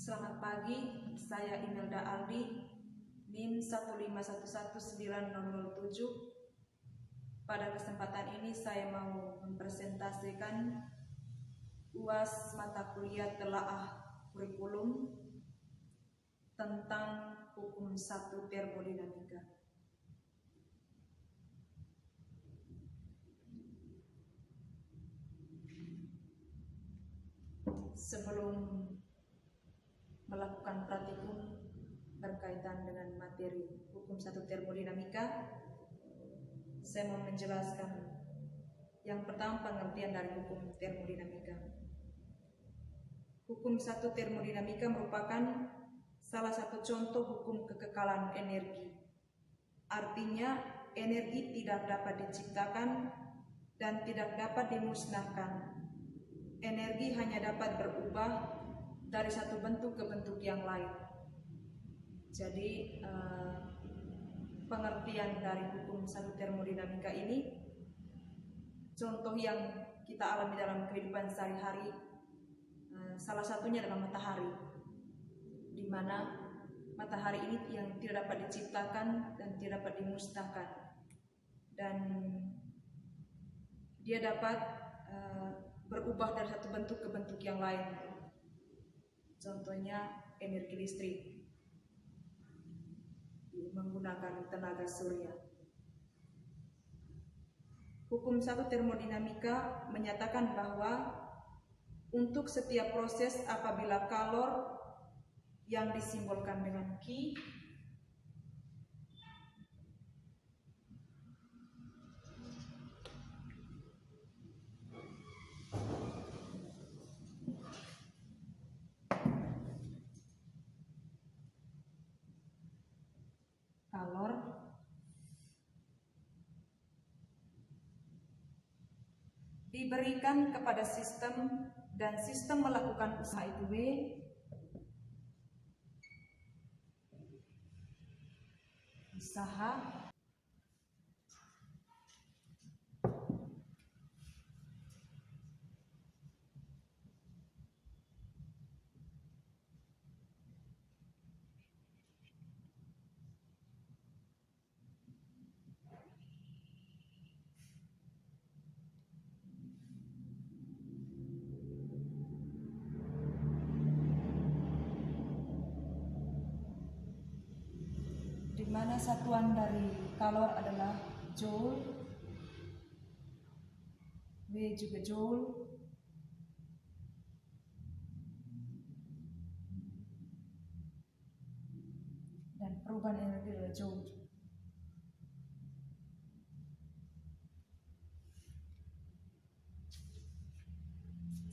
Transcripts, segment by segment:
Selamat pagi, saya Imelda Aldi, NIM 1519007. Pada kesempatan ini saya mau mempresentasikan UAS mata kuliah telaah kurikulum tentang hukum 1 termodinamika. Sebelum melakukan praktikum berkaitan dengan materi hukum 1 termodinamika, saya mau menjelaskan yang pertama pengertian dari hukum termodinamika. Hukum 1 termodinamika merupakan salah satu contoh hukum kekekalan energi. Artinya, energi tidak dapat diciptakan dan tidak dapat dimusnahkan. Energi hanya dapat berubah dari satu bentuk ke bentuk yang lain. Jadi pengertian dari hukum 1 termodinamika ini, contoh yang kita alami dalam kehidupan sehari-hari, salah satunya adalah matahari, di mana matahari ini yang tidak dapat diciptakan dan tidak dapat dimusnahkan, dan dia dapat berubah dari satu bentuk ke bentuk yang lain. Contohnya energi listrik menggunakan tenaga surya. Hukum 1 termodinamika menyatakan bahwa untuk setiap proses apabila kalor yang disimbolkan dengan Q diberikan kepada sistem dan sistem melakukan usaha itu W, usaha di mana satuan dari kalor adalah joule, W juga joule, dan perubahan energi adalah joule.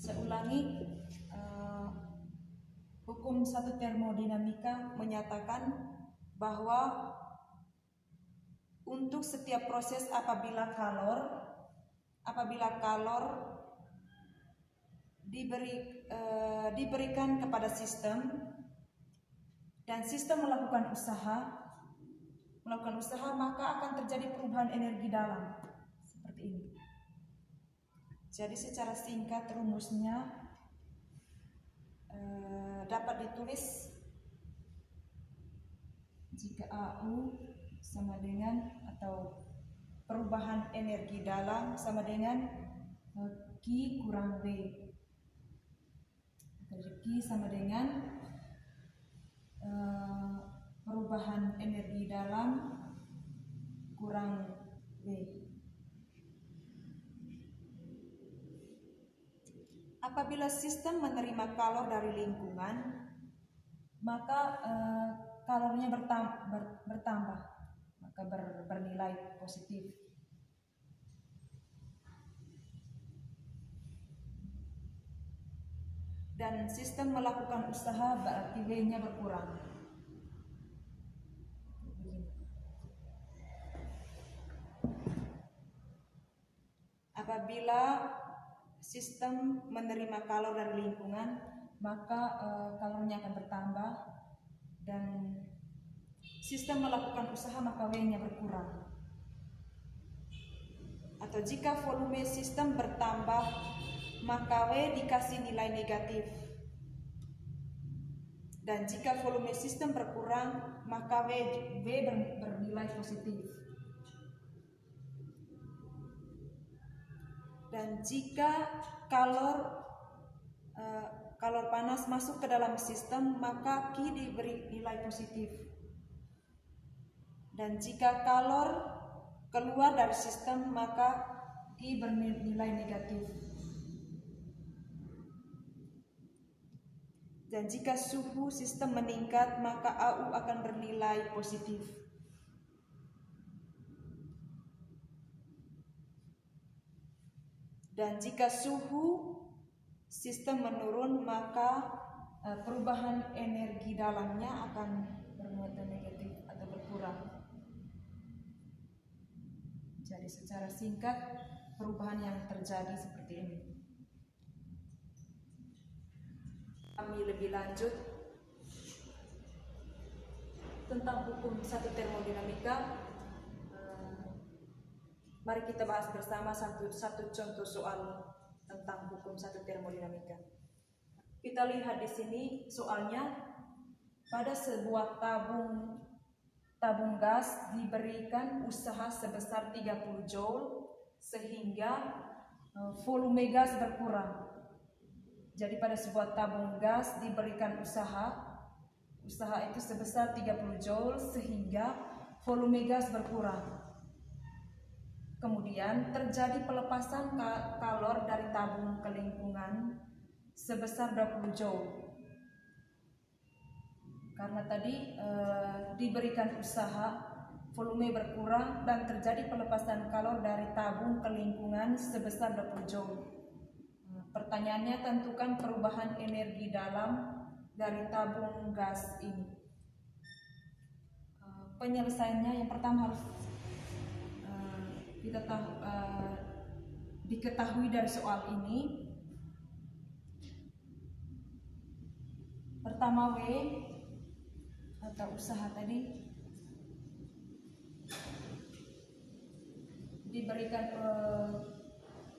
Saya ulangi, hukum 1 termodinamika menyatakan bahwa untuk setiap proses apabila kalor diberikan kepada sistem dan sistem melakukan usaha, maka akan terjadi perubahan energi dalam, seperti ini. Jadi secara singkat rumusnya dapat ditulis jika AU sama dengan, atau perubahan energi dalam sama dengan Q kurang W, atau Q sama dengan perubahan energi dalam kurang W. Apabila sistem menerima kalor dari lingkungan, maka kalornya bertambah, maka bernilai positif. Dan sistem melakukan usaha berarti W-nya berkurang. Apabila sistem menerima kalor dari lingkungan, maka kalornya akan bertambah, dan sistem melakukan usaha maka W-nya berkurang. Atau jika volume sistem bertambah, maka W dikasih nilai negatif. Dan jika volume sistem berkurang, maka V bernilai positif. Dan jika kalor panas masuk ke dalam sistem, maka Q diberi nilai positif. Dan jika kalor keluar dari sistem, maka I bernilai negatif. Dan jika suhu sistem meningkat, maka AU akan bernilai positif. Dan jika suhu sistem menurun, maka perubahan energi dalamnya akan bermuatan negatif atau berkurang. Jadi secara singkat, perubahan yang terjadi seperti ini. Kami lebih lanjut tentang hukum satu termodinamika. Mari kita bahas bersama satu contoh soal tentang hukum satu termodinamika. Kita lihat di sini soalnya, pada sebuah tabung gas diberikan usaha sebesar 30 joule sehingga volume gas berkurang. Jadi pada sebuah tabung gas diberikan usaha itu sebesar 30 joule sehingga volume gas berkurang. Kemudian terjadi pelepasan kalor dari tabung ke lingkungan sebesar 20 joule. Karena tadi diberikan usaha, volume berkurang dan terjadi pelepasan kalor dari tabung ke lingkungan sebesar 20 joule. Pertanyaannya, tentukan perubahan energi dalam dari tabung gas ini. Penyelesaiannya yang pertama harus diketahui dari soal ini. Pertama, W atau usaha tadi diberikan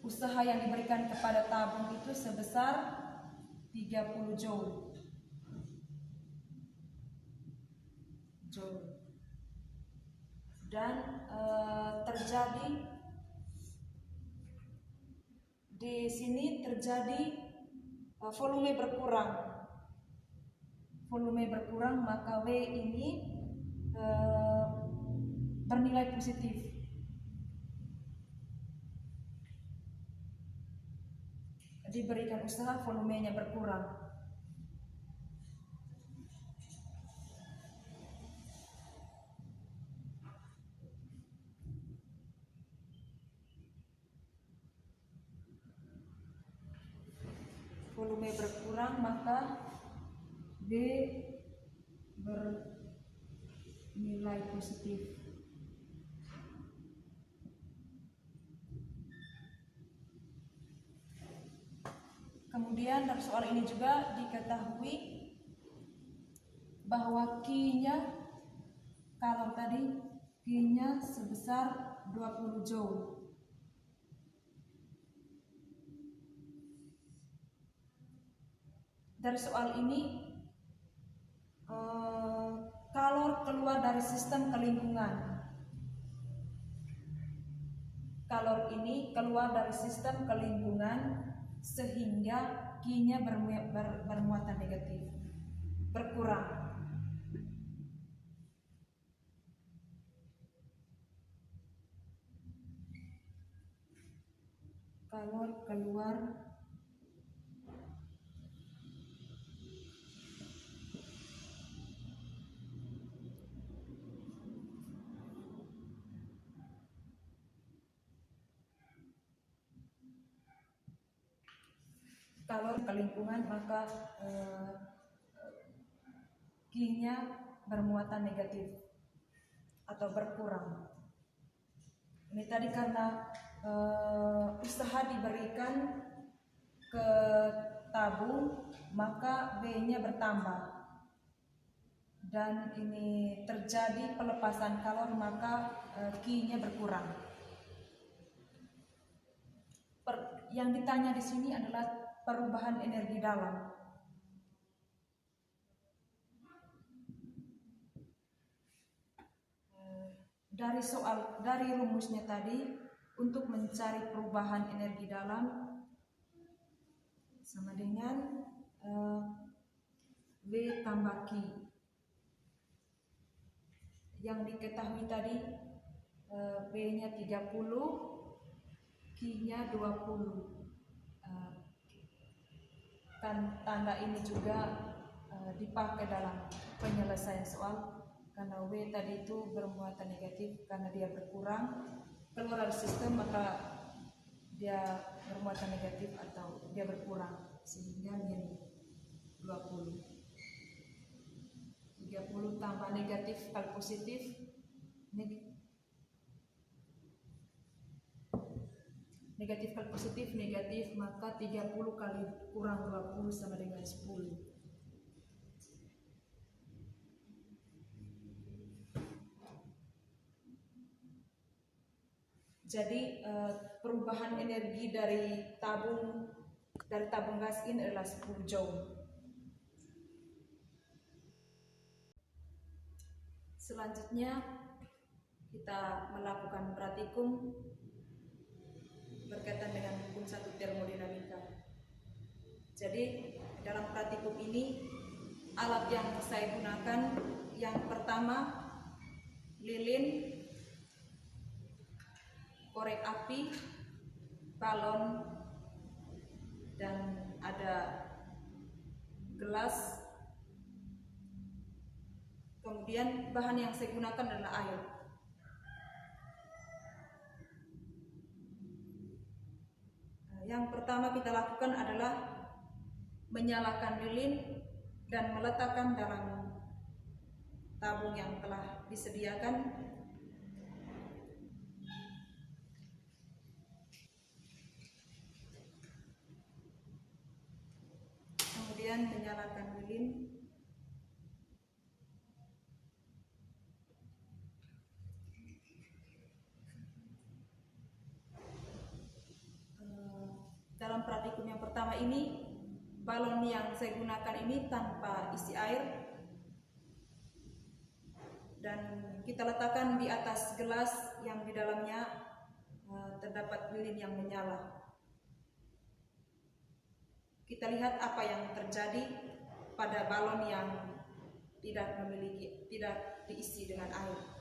usaha yang diberikan kepada tabung itu sebesar 30 joule. Dan terjadi di sini volume berkurang, maka W ini bernilai positif. Diberikan usaha, volumenya berkurang. Volume berkurang, maka B bernilai positif. Kemudian dalam soal ini juga diketahui bahwa Q-nya, kalau tadi Q-nya sebesar 20 joule. Dari soal ini, kalor keluar dari sistem ke lingkungan. Kalor ini keluar dari sistem ke lingkungan sehingga Q-nya bermuatan negatif, berkurang. Kalor keluar ke lingkungan, maka Q-nya bermuatan negatif atau berkurang. Ini tadi karena usaha diberikan ke tabung, maka B-nya bertambah. Dan ini terjadi pelepasan kalor, maka Q-nya berkurang. Yang ditanya di sini adalah perubahan energi dalam. dari rumusnya tadi, untuk mencari perubahan energi dalam sama dengan V tambah Q. Yang diketahui tadi V-nya 30, Q-nya 20. Kan tanda ini juga dipakai dalam penyelesaian soal, karena W tadi itu bermuatan negatif karena dia berkurang keluar dari sistem, maka dia bermuatan negatif atau dia berkurang sehingga min 20. 30 tambah negatif kali positif negatif kali positif negatif, maka 30 kali kurang 20 sama dengan 10. Jadi perubahan energi dari tabung gas ini adalah 10 joule. Selanjutnya kita melakukan praktikum berkaitan dengan hukum 1 termodinamika. Jadi dalam praktikum ini alat yang saya gunakan yang pertama lilin, korek api, balon, dan ada gelas. Kemudian bahan yang saya gunakan adalah air. Yang pertama kita lakukan adalah menyalakan lilin dan meletakkan dalam tabung yang telah disediakan. Kemudian menyalakan lilin. Dalam praktikum yang pertama ini, balon yang saya gunakan ini tanpa isi air, dan kita letakkan di atas gelas yang di dalamnya terdapat lilin yang menyala. Kita lihat apa yang terjadi pada balon yang tidak diisi dengan air.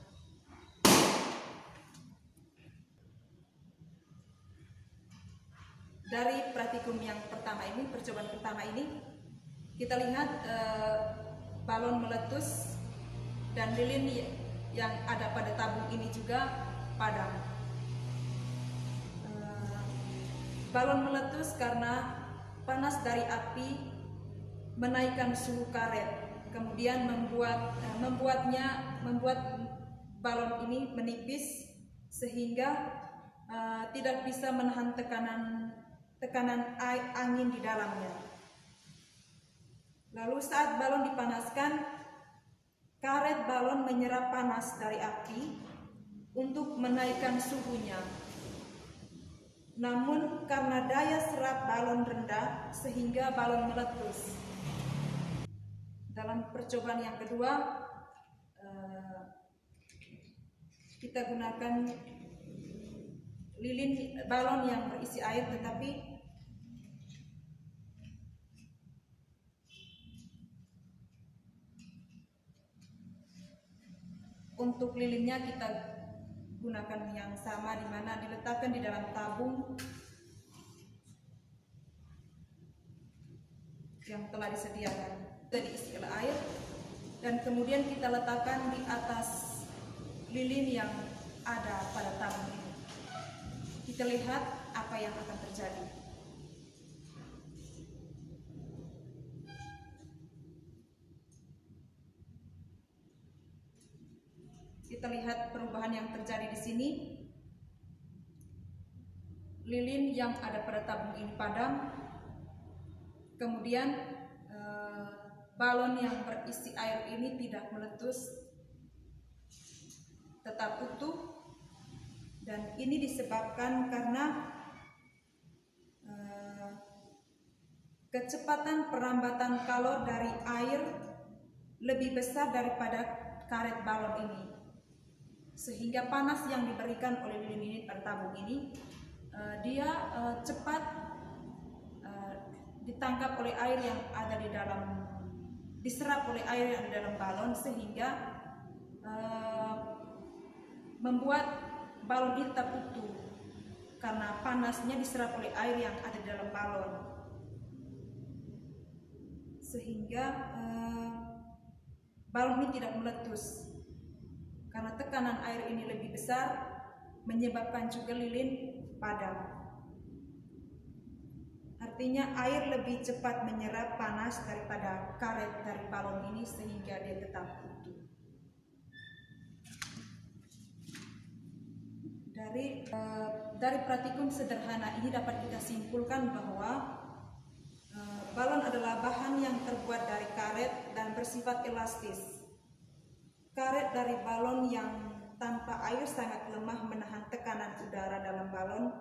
Dari praktikum yang pertama ini, percobaan pertama ini, kita lihat balon meletus dan lilin yang ada pada tabung ini juga padam. Balon meletus karena panas dari api menaikkan suhu karet, kemudian membuat balon ini menipis sehingga tidak bisa menahan tekanan angin di dalamnya. Lalu saat balon dipanaskan, karet balon menyerap panas dari api untuk menaikkan suhunya. Namun karena daya serap balon rendah sehingga balon meletus. Dalam percobaan yang kedua, kita gunakan lilin balon yang berisi air, tetapi untuk lilinnya kita gunakan yang sama, di mana diletakkan di dalam tabung yang telah disediakan, diisi oleh air, dan kemudian kita letakkan di atas lilin yang ada pada tabung ini. Kita lihat apa yang akan terjadi. Kita lihat perubahan yang terjadi di sini. Lilin yang ada pada tabung ini padam. Kemudian balon yang berisi air ini tidak meletus, tetap utuh, dan ini disebabkan karena kecepatan perambatan kalor dari air lebih besar daripada karet balon ini. sehingga panas yang diberikan oleh lilin pada tabung ini dia cepat ditangkap oleh air yang ada di dalam, diserap oleh air yang ada di dalam balon, sehingga membuat balon ini tetap utuh karena panasnya diserap oleh air yang ada di dalam balon, sehingga balon ini tidak meletus karena tekanan air ini lebih besar, menyebabkan juga lilin padam. Artinya air lebih cepat menyerap panas daripada karet dari balon ini, sehingga dia tetap utuh. Dari praktikum sederhana ini dapat kita simpulkan bahwa balon adalah bahan yang terbuat dari karet dan bersifat elastis. Karet dari balon yang tanpa air sangat lemah menahan tekanan udara dalam balon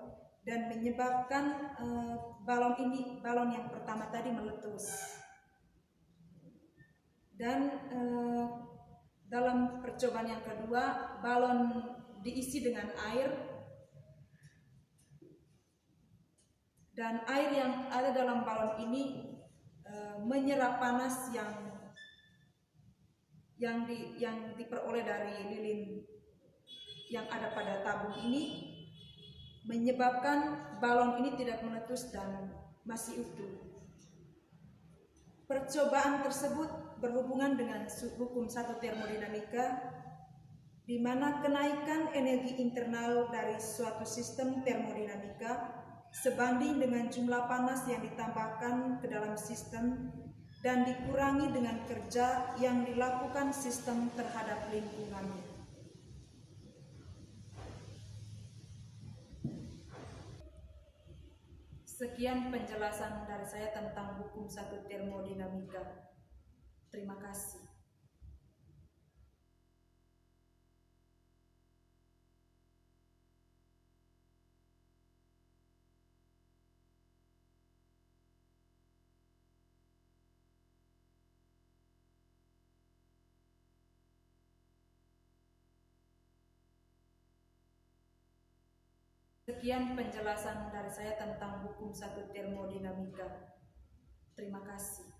dan menyebabkan balon yang pertama tadi meletus. Dan dalam percobaan yang kedua, balon diisi dengan air, dan air yang ada dalam balon ini menyerap panas yang diperoleh dari lilin yang ada pada tabung ini, menyebabkan balon ini tidak meletus dan masih utuh. Percobaan tersebut berhubungan dengan hukum satu termodinamika, di mana kenaikan energi internal dari suatu sistem termodinamika sebanding dengan jumlah panas yang ditambahkan ke dalam sistem dan dikurangi dengan kerja yang dilakukan sistem terhadap lingkungannya. Sekian penjelasan dari saya tentang hukum satu termodinamika. Terima kasih. Sekian penjelasan dari saya tentang hukum satu termodinamika. Terima kasih.